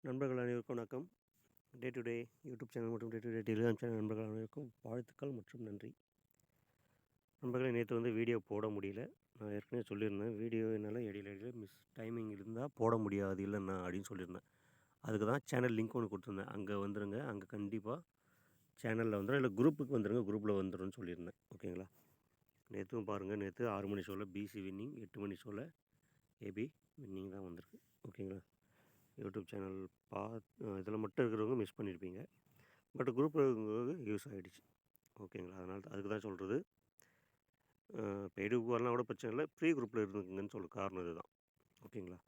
நண்பர்கள் அனைவருக்கும் வணக்கம். Day to day YouTube channel மற்றும் day to day Telegram channel நண்பர்கள் அனைவருக்கும் வாழ்த்துக்கள் மற்றும் நன்றி. நண்பர்களே, நேற்று வீடியோ போட முடியல. நான் ஏற்கனவே சொல்லியிருந்தேன், வீடியோ என்னால் இடையில டைமிங் இருந்தால் போட முடியாது இல்லைண்ணா அப்படின்னு சொல்லியிருந்தேன். அதுக்கு தான் சேனல் லிங்க் ஒன்று கொடுத்துருந்தேன். அங்கே வந்துடுங்க, அங்கே கண்டிப்பாக சேனலில் வந்துடும், இல்லை குரூப்புக்கு வந்துடுங்க, குரூப்பில் வந்துடும்னு சொல்லியிருந்தேன். ஓகேங்களா? நேற்றும் பாருங்கள், நேற்று 6 மணி ஷோவில் பிசி வின்னிங், 8 மணி ஷோவில் ஏபி வின்னிங் தான் வந்திருக்கு. ஓகேங்களா? யூடியூப் சேனல் இதில் மட்டும் இருக்கிறவங்க மிஸ் பண்ணியிருப்பீங்க. பட் குரூப்பில் இருக்கிறவங்க யூஸ் ஆகிடுச்சு. ஓகேங்களா? அதனால் அதுக்கு தான் சொல்கிறது, பெய்டு குரூப் வரலாம் கூட பிரச்சனை இல்லை, ஃப்ரீ குரூப்பில் இருந்துக்குங்கன்னு சொல்ல காரணம் இது தான். ஓகேங்களா?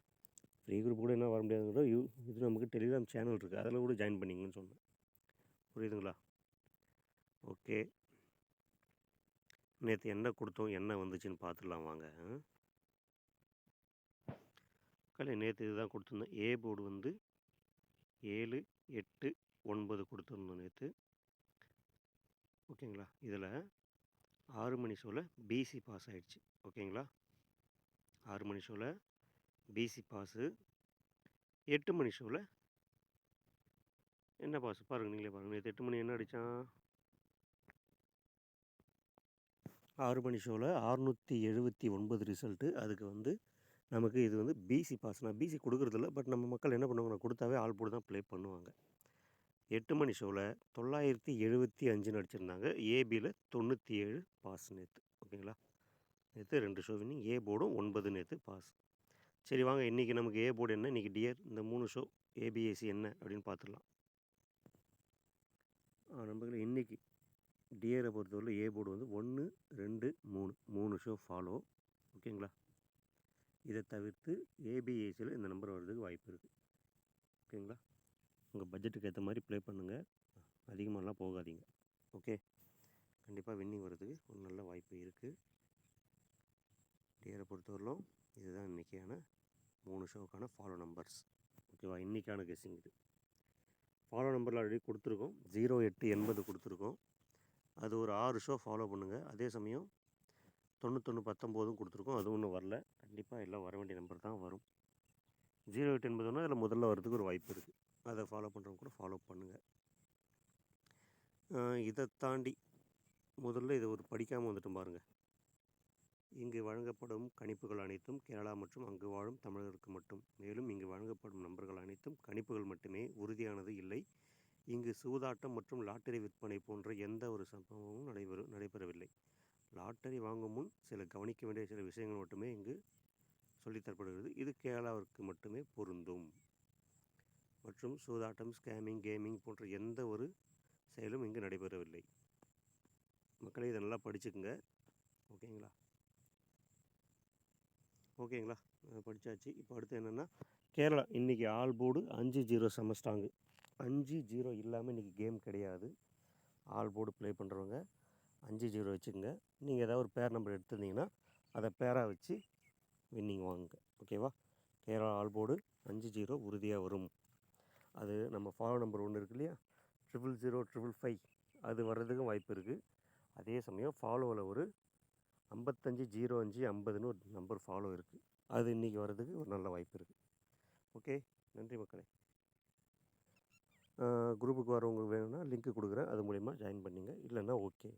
ஃப்ரீ குரூப் கூட என்ன வர முடியாதுங்கிற இது நமக்கு டெலிகிராம் சேனல் இருக்குது, அதில் கூட ஜாயின் பண்ணிங்கன்னு சொன்னேன். புரியுதுங்களா? ஓகே, நேற்று என்ன கொடுத்தோம், என்ன வந்துச்சுன்னு பார்த்துடலாம் வாங்க. நேற்று இதுதான் கொடுத்துருந்தேன். ஏ போர்டு 7, 8, 9 கொடுத்துருந்தோம் நேற்று. ஓகேங்களா? இதில் 6 மணி ஷோவில் பிசி பாஸ் ஆகிடுச்சு. ஓகேங்களா? 6 மணி ஷோவில் பிசி பாஸு. 8 மணி ஷோவில் என்ன பாஸ் பாருங்கள், நீங்களே பாருங்கள். நேற்று 8 மணி என்ன அடித்தான்? 6 மணி ஷோவில் 679 ரிசல்ட்டு. அதுக்கு நமக்கு இது பிசி பாஸ். நான் பிசி கொடுக்குறதில்ல, பட் நம்ம மக்கள் என்ன பண்ணுவாங்க, நான் கொடுத்தாவே ஆல் போர்டு தான் ப்ளே பண்ணுவாங்க. 8 மணி ஷோவில் 975 அடிச்சிருந்தாங்க. ஏபியில் 97 பாஸ் நேற்று. ஓகேங்களா? நேற்று 2 ஷோ வின்னிங், ஏ போர்டும் 9 நேற்று பாஸ். சரி வாங்க, இன்றைக்கி நமக்கு ஏ போர்டு என்ன, இன்றைக்கி டியர், இந்த 3 ஷோ ஏபிஏசி என்ன அப்படின்னு பார்த்துடலாம். நண்பர்களே, இன்றைக்கி டியரை பொறுத்தவரை ஏ போர்டு 1, 2, 3 ஷோ ஃபாலோ. ஓகேங்களா? இதை தவிர்த்து ஏபிஏசியில் இந்த நம்பர் வர்றதுக்கு வாய்ப்பு இருக்குது. ஓகேங்களா? உங்கள் பட்ஜெட்டுக்கு ஏற்ற மாதிரி ப்ளே பண்ணுங்கள், அதிகமாகலாம் போகாதீங்க. ஓகே, கண்டிப்பாக வின்னிங் வர்றதுக்கு ஒரு நல்ல வாய்ப்பு இருக்குது. டியரை பொறுத்தவரையிலும் இதுதான் இன்றைக்கான 3 ஷோக்கான ஃபாலோ நம்பர்ஸ். ஓகேவா? இன்றைக்கான கெஸ்ஸிங் இது. ஃபாலோ நம்பரில் ஆல்ரெடி கொடுத்துருக்கோம், 0, 8, 80 கொடுத்துருக்கோம். அது ஒரு 6 ஷோ ஃபாலோ பண்ணுங்கள். அதே சமயம் 91, 19 கொடுத்துருக்கோம், அது ஒன்றும் வரல. கண்டிப்பாக எல்லாம் வர வேண்டிய நம்பர் தான் வரும். 0, 8, 80 அதில் முதல்ல வரதுக்கு ஒரு வாய்ப்பு இருக்குது. அதை ஃபாலோ பண்ணுறவங்க கூட ஃபாலோ பண்ணுங்கள். இதை தாண்டி முதல்ல இதை ஒரு படிக்காமல் வந்துட்டும் பாருங்கள். இங்கு வழங்கப்படும் கணிப்புகள் அனைத்தும் கேரளா மற்றும் அங்கு வாழும் தமிழர்களுக்கு மட்டும். மேலும் இங்கு வழங்கப்படும் நம்பர்கள் அனைத்தும் கணிப்புகள் மட்டுமே, உறுதியானது இல்லை. இங்கு சூதாட்டம் மற்றும் லாட்டரி விற்பனை போன்ற எந்த ஒரு சம்பவமும் நடைபெறவில்லை. லாட்டரி வாங்கும் முன் சில கவனிக்க வேண்டிய சில விஷயங்கள் மட்டுமே இங்கு சொல்லித்தரப்படுகிறது. இது கேரளாவிற்கு மட்டுமே பொருந்தும். மற்றும் சூதாட்டம், ஸ்கேமிங், கேமிங் போன்ற எந்த ஒரு செயலும் இங்கு நடைபெறவில்லை. மக்களே, இதை நல்லா படிச்சுக்குங்க. ஓகேங்களா? படித்தாச்சு. இப்போ அடுத்து என்னென்னா, கேரளா இன்றைக்கி ஆல் போர்டு 5-0 செமஸ்டாங்கு. 5-0 இல்லாமல் இன்றைக்கி கேம் கிடையாது. ஆல் போர்டு ப்ளே பண்ணுறவங்க 5-0 வச்சுக்கோங்க. நீங்கள் ஏதாவது ஒரு பேர் நம்பர் எடுத்துருந்தீங்கன்னா அதை பேராக வச்சு வின்னிங் வாங்குங்க. ஓகேவா? கேரளா ஆல் போர்டு 5-0 உறுதியாக வரும். அது நம்ம ஃபாலோ நம்பர் ஒன்று இருக்குது இல்லையா, 000, 555, அது வர்றதுக்கும் வாய்ப்பு இருக்குது. அதே சமயம் ஃபாலோவில் ஒரு 55, 05, 50ன்னு ஒரு நம்பர் ஃபாலோ இருக்குது. அது இன்றைக்கி வர்றதுக்கு ஒரு நல்ல வாய்ப்பு இருக்குது. ஓகே, நன்றி மக்களே. குரூப்புக்கு வரவங்களுக்கு வேணும்னா லிங்க்கு கொடுக்குறேன், அது மூலிமா ஜாயின் பண்ணிங்க. இல்லைன்னா ஓகே.